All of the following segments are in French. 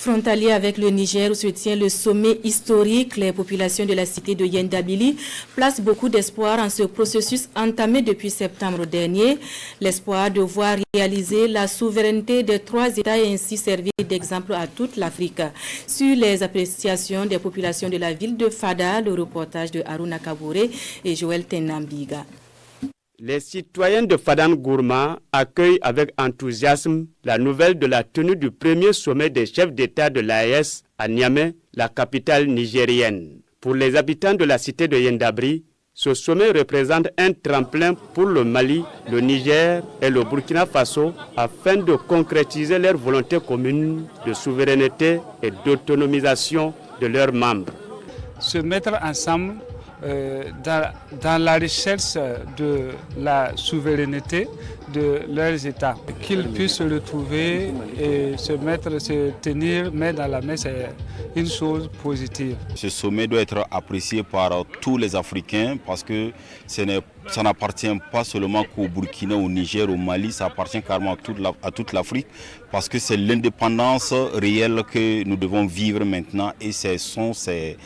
Frontalier avec le Niger où se tient le sommet historique, les populations de la cité de Yendabili placent beaucoup d'espoir en ce processus entamé depuis septembre dernier. L'espoir de voir réaliser la souveraineté des 3 États et ainsi servir d'exemple à toute l'Afrique. Sur les appréciations des populations de la ville de Fada, le reportage de Haruna Kabouré et Joël Tenambiga. Les citoyens de Fadan Gourma accueillent avec enthousiasme la nouvelle de la tenue du premier sommet des chefs d'État de l'AES à Niamey, la capitale nigérienne. Pour les habitants de la cité de Yendabri, ce sommet représente un tremplin pour le Mali, le Niger et le Burkina Faso afin de concrétiser leur volonté commune de souveraineté et d'autonomisation de leurs membres. Se mettre ensemble dans la recherche de la souveraineté de leurs États, qu'ils puissent se retrouver et se tenir main dans la main, c'est une chose positive. Ce sommet doit être apprécié par tous les Africains parce que ça n'appartient pas seulement qu'au Burkina, au Niger, au Mali, ça appartient carrément à toute l'Afrique parce que c'est l'indépendance réelle que nous devons vivre maintenant et ce sont ces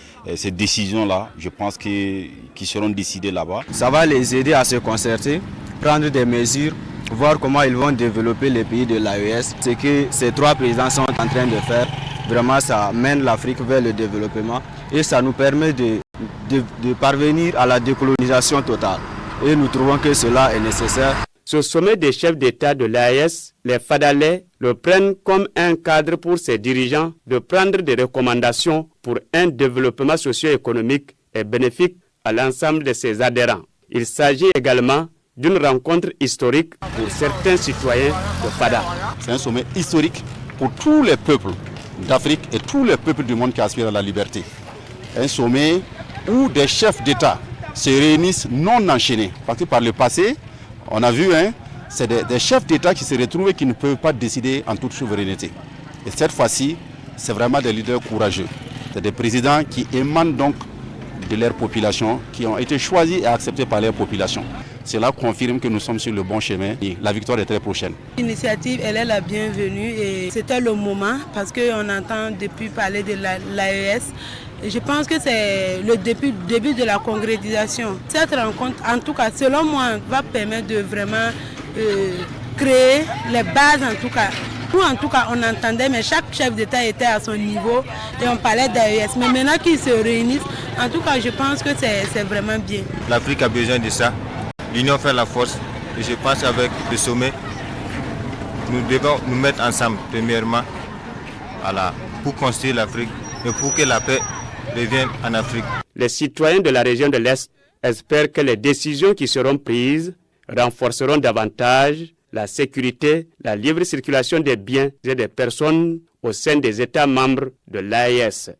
décisions-là, je pense, qui seront décidées là-bas. Ça va les aider à se concerter, prendre des mesures, voir comment ils vont développer les pays de l'AES. Ce que ces 3 présidents sont en train de faire, vraiment ça mène l'Afrique vers le développement et ça nous permet de parvenir à la décolonisation totale. Et nous trouvons que cela est nécessaire. Ce sommet des chefs d'État de l'AES, les Fadalais le prennent comme un cadre pour ses dirigeants de prendre des recommandations pour un développement socio-économique et bénéfique à l'ensemble de ses adhérents. Il s'agit également d'une rencontre historique pour certains citoyens de Fada. C'est un sommet historique pour tous les peuples d'Afrique et tous les peuples du monde qui aspirent à la liberté. Un sommet où des chefs d'État se réunissent non enchaînés. Parce que par le passé, on a vu, c'est des chefs d'État qui se retrouvent et qui ne peuvent pas décider en toute souveraineté. Et cette fois-ci, c'est vraiment des leaders courageux. C'est des présidents qui émanent donc de leur population, qui ont été choisis et acceptés par leur population. Cela confirme que nous sommes sur le bon chemin et la victoire est très prochaine. L'initiative, elle est la bienvenue et c'était le moment parce qu'on entend depuis parler de l'AES. Et je pense que c'est le début de la concrétisation. Cette rencontre, en tout cas, selon moi, va permettre de vraiment créer les bases, en tout cas. Nous, en tout cas, on entendait, mais chaque chef d'État était à son niveau et on parlait d'AES. Mais maintenant qu'ils se réunissent, en tout cas, je pense que c'est vraiment bien. L'Afrique a besoin de ça. L'union fait la force. Et je pense qu'avec le sommet, nous devons nous mettre ensemble, premièrement, pour construire l'Afrique et pour que la paix revienne en Afrique. Les citoyens de la région de l'Est espèrent que les décisions qui seront prises renforceront davantage la sécurité, la libre circulation des biens et des personnes au sein des États membres de l'AES.